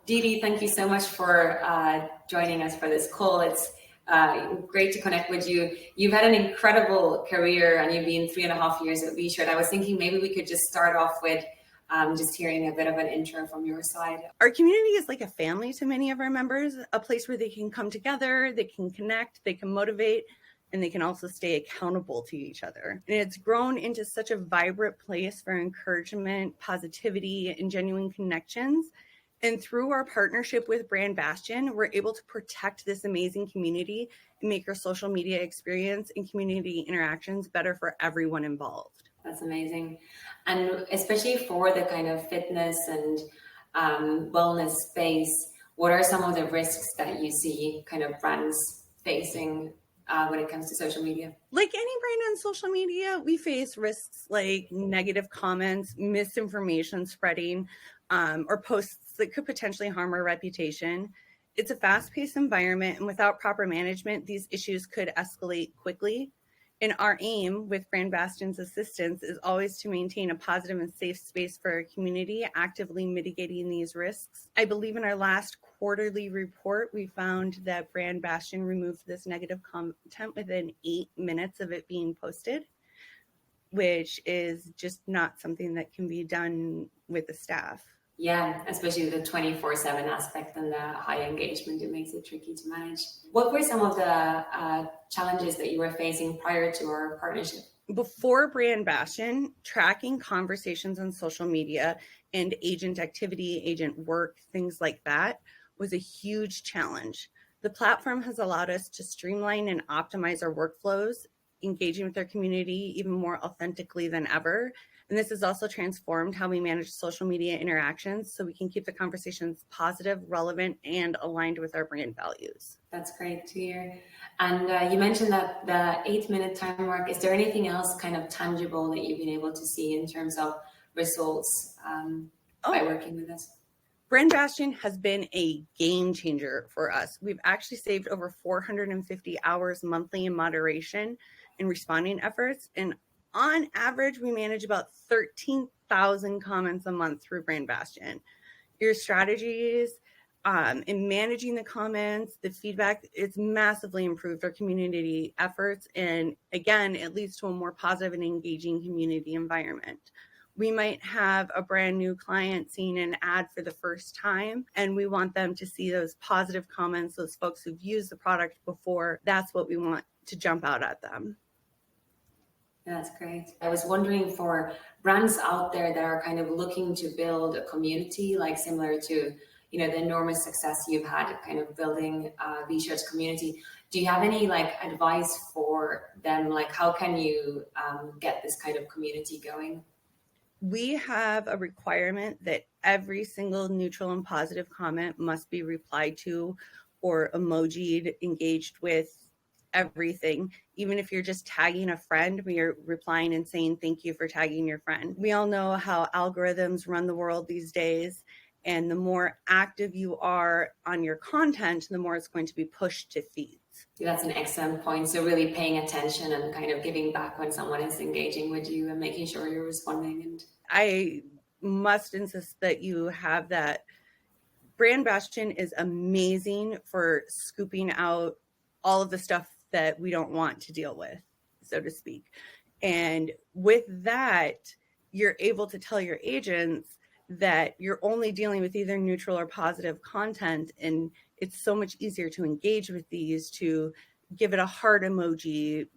DeeDee, thank you so much for joining us for this call. It's great to connect with you. You've had an incredible career and you've been 3.5 years at B-Shirt. I was thinking maybe we could just start off with just hearing a bit of an intro from your side. Our community is like a family to many of our members, a place where they can come together, they can connect, they can motivate, and they can also stay accountable to each other. And it's grown into such a vibrant place for encouragement, positivity, and genuine connections. And through our partnership with BrandBastion, we're able to protect this amazing community and make our social media experience and community interactions better for everyone involved. That's amazing. And especially for the kind of fitness and wellness space, what are some of the risks that you see kind of brands facing when it comes to social media? Like any brand on social media, we face risks like negative comments, misinformation spreading, or posts that could potentially harm our reputation. It's a fast-paced environment, and without proper management, these issues could escalate quickly. And our aim with BrandBastion's assistance is always to maintain a positive and safe space for our community, actively mitigating these risks. I believe in our last quarterly report, we found that BrandBastion removed this negative content within 8 minutes of it being posted, which is just not something that can be done with the staff. Yeah, especially the 24/7 aspect and the high engagement, it makes it tricky to manage. What were some of the challenges that you were facing prior to our partnership? Before BrandBastion, tracking conversations on social media and agent activity, agent work, things like that was a huge challenge. The platform has allowed us to streamline and optimize our workflows, engaging with our community even more authentically than ever. And this has also transformed how we manage social media interactions so we can keep the conversations positive, relevant, and aligned with our brand values. That's great to hear. And you mentioned that the 8-minute time mark. Is there anything else kind of tangible that you've been able to see in terms of results by working with us? BrandBastion has been a game changer for us. We've actually saved over 450 hours monthly in moderation and responding efforts. And on average, we manage about 13,000 comments a month through BrandBastion. Your strategies in managing the comments, the feedback, it's massively improved our community efforts. And again, it leads to a more positive and engaging community environment. We might have a brand new client seeing an ad for the first time, and we want them to see those positive comments, those folks who've used the product before. That's what we want to jump out at them. That's great. I was wondering, for brands out there that are kind of looking to build a community, like similar to, you know, the enormous success you've had kind of building B-Shirt's community, do you have any like advice for them? Like, how can you get this kind of community going? We have a requirement that every single neutral and positive comment must be replied to or emojied, engaged with, everything. Even if you're just tagging a friend, we are replying and saying thank you for tagging your friend. We all know how algorithms run the world these days, and the more active you are on your content, the more it's going to be pushed to feeds. That's an excellent point. So really paying attention and kind of giving back when someone is engaging with you and making sure you're responding. And I must insist that you have that. BrandBastion is amazing for scooping out all of the stuff that we don't want to deal with, so to speak. And with that, you're able to tell your agents that you're only dealing with either neutral or positive content. And it's so much easier to engage with these, to give it a heart emoji,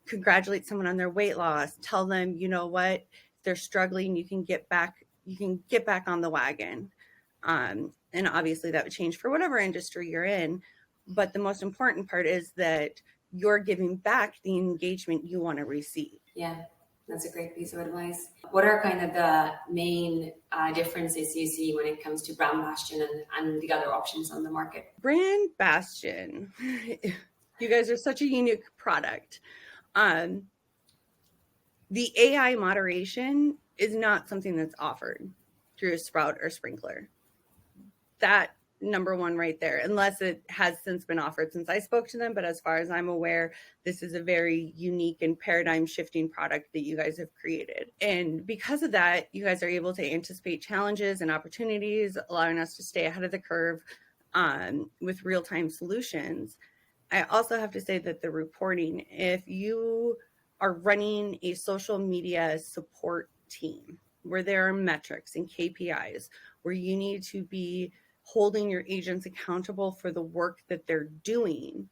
congratulate someone on their weight loss, tell them, you know what, if they're struggling, you can get back on the wagon. And obviously that would change for whatever industry you're in. But the most important part is that you're giving back the engagement you want to receive. Yeah, that's a great piece of advice. What are kind of the main differences you see when it comes to BrandBastion and the other options on the market? BrandBastion, you guys are such a unique product. The AI moderation is not something that's offered through Sprout or Sprinkler. That number one right there, unless it has since been offered since I spoke to them. But as far as I'm aware, this is a very unique and paradigm shifting product that you guys have created. And because of that, you guys are able to anticipate challenges and opportunities, allowing us to stay ahead of the curve with real-time solutions. I also have to say that the reporting, if you are running a social media support team where there are metrics and KPIs, where you need to be holding your agents accountable for the work that they're doing,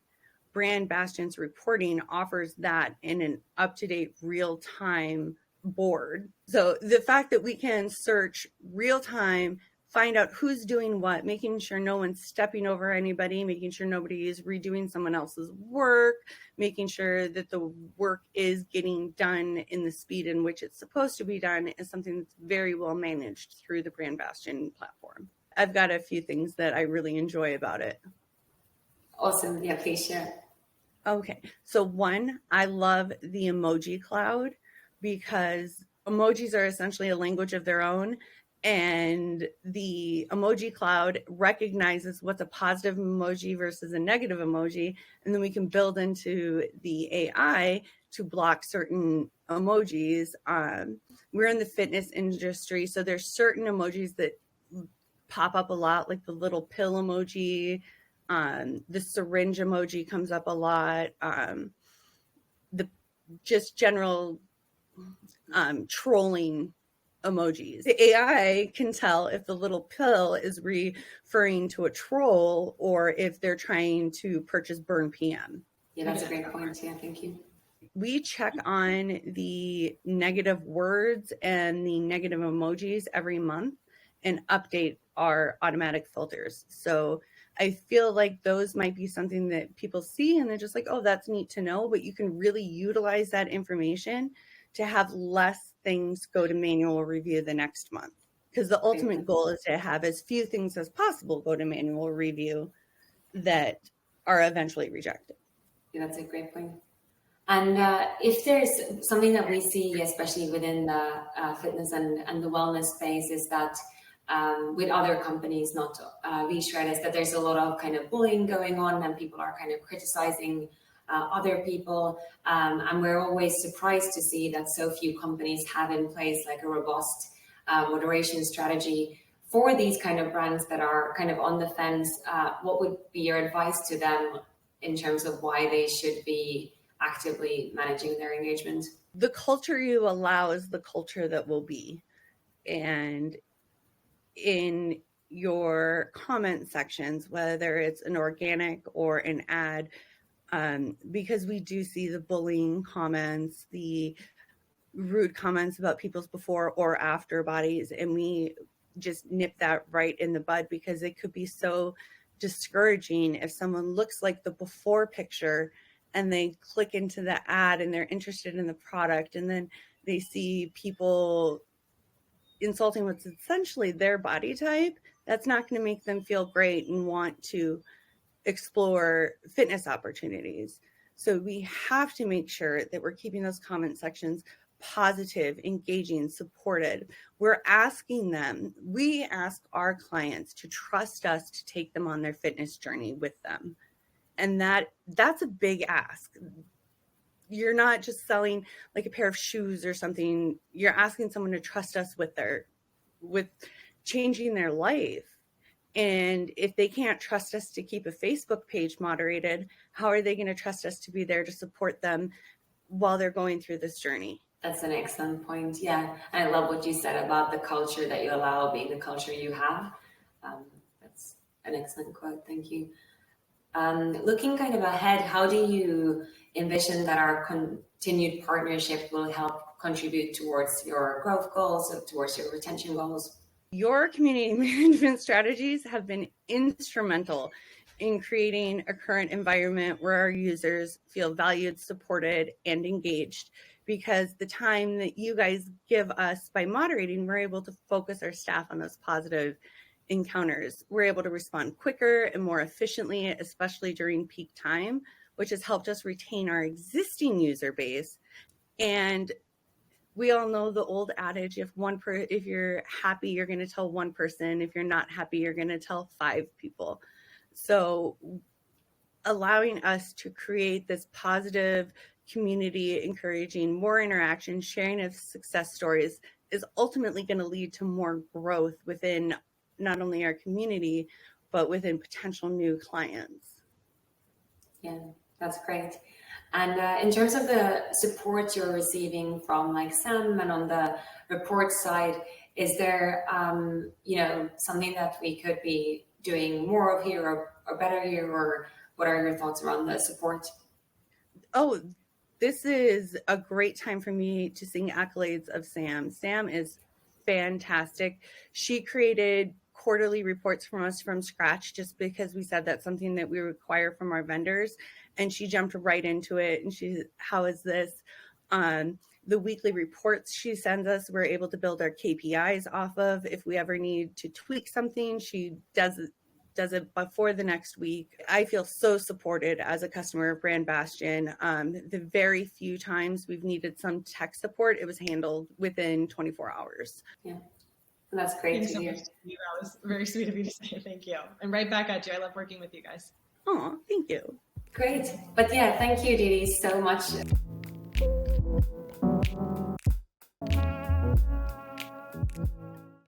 BrandBastion's reporting offers that in an up-to-date real-time board. So the fact that we can search real-time, find out who's doing what, making sure no one's stepping over anybody, making sure nobody is redoing someone else's work, making sure that the work is getting done in the speed in which it's supposed to be done is something that's very well managed through the BrandBastion platform. I've got a few things that I really enjoy about it. Awesome. Yeah, please share. Okay. So one, I love the Emoji Cloud because emojis are essentially a language of their own. And the Emoji Cloud recognizes what's a positive emoji versus a negative emoji. And then we can build into the AI to block certain emojis. We're in the fitness industry, so there's certain emojis that pop up a lot, like the little pill emoji. The syringe emoji comes up a lot. The just general trolling emojis. The AI can tell if the little pill is referring to a troll or if they're trying to purchase Burn PM. Yeah, that's a great point. Yeah, thank you. We check on the negative words and the negative emojis every month and update our automatic filters. So I feel like those might be something that people see and they're just like, oh, that's neat to know, but you can really utilize that information to have less things go to manual review the next month. Because the ultimate goal is to have as few things as possible go to manual review that are eventually rejected. Yeah, that's a great point. And if there's something that we see, especially within the fitness and the wellness space, is that with other companies, not Reshred, is that there's a lot of kind of bullying going on and people are kind of criticizing other people. And we're always surprised to see that so few companies have in place like a robust moderation strategy for these kind of brands that are kind of on the fence. What would be your advice to them in terms of why they should be actively managing their engagement? The culture you allow is the culture that will be. And in your comment sections, whether it's an organic or an ad, because we do see the bullying comments, the rude comments about people's before or after bodies, and we just nip that right in the bud because it could be so discouraging if someone looks like the before picture and they click into the ad and they're interested in the product and then they see people insulting what's essentially their body type. That's not going to make them feel great and want to explore fitness opportunities. So we have to make sure that we're keeping those comment sections positive, engaging, supported. We're asking them, we ask our clients to trust us to take them on their fitness journey with them. And that's a big ask. You're not just selling like a pair of shoes or something. You're asking someone to trust us with changing their life. And if they can't trust us to keep a Facebook page moderated, how are they going to trust us to be there to support them while they're going through this journey? That's an excellent point. Yeah. And I love what you said about the culture that you allow being the culture you have. That's an excellent quote. Thank you. Looking kind of ahead, how do you envision that our continued partnership will help contribute towards your growth goals, towards your retention goals? Your community management strategies have been instrumental in creating a current environment where our users feel valued, supported, and engaged, because the time that you guys give us by moderating, we're able to focus our staff on those positive encounters. We're able to respond quicker and more efficiently, especially during peak time, which has helped us retain our existing user base. And we all know the old adage, if you're happy, you're going to tell one person. If you're not happy, you're going to tell 5 people. So allowing us to create this positive community, encouraging more interaction, sharing of success stories is ultimately going to lead to more growth within not only our community, but within potential new clients. Yeah, that's great. And in terms of the support you're receiving from like Sam and on the report side, is there, something that we could be doing more of here or better here, or what are your thoughts around the support? Oh, this is a great time for me to sing accolades of Sam. Sam is fantastic. She created quarterly reports from us from scratch just because we said that's something that we require from our vendors. And she jumped right into it. And how is this? The weekly reports she sends us, we're able to build our KPIs off of. If we ever need to tweak something, she does it before the next week. I feel so supported as a customer of BrandBastion. The very few times we've needed some tech support, it was handled within 24 hours. Yeah, that's great to hear. That was very sweet of you to say. Thank you. And right back at you. I love working with you guys. Oh, thank you. Great. But yeah, thank you, DeeDee, so much.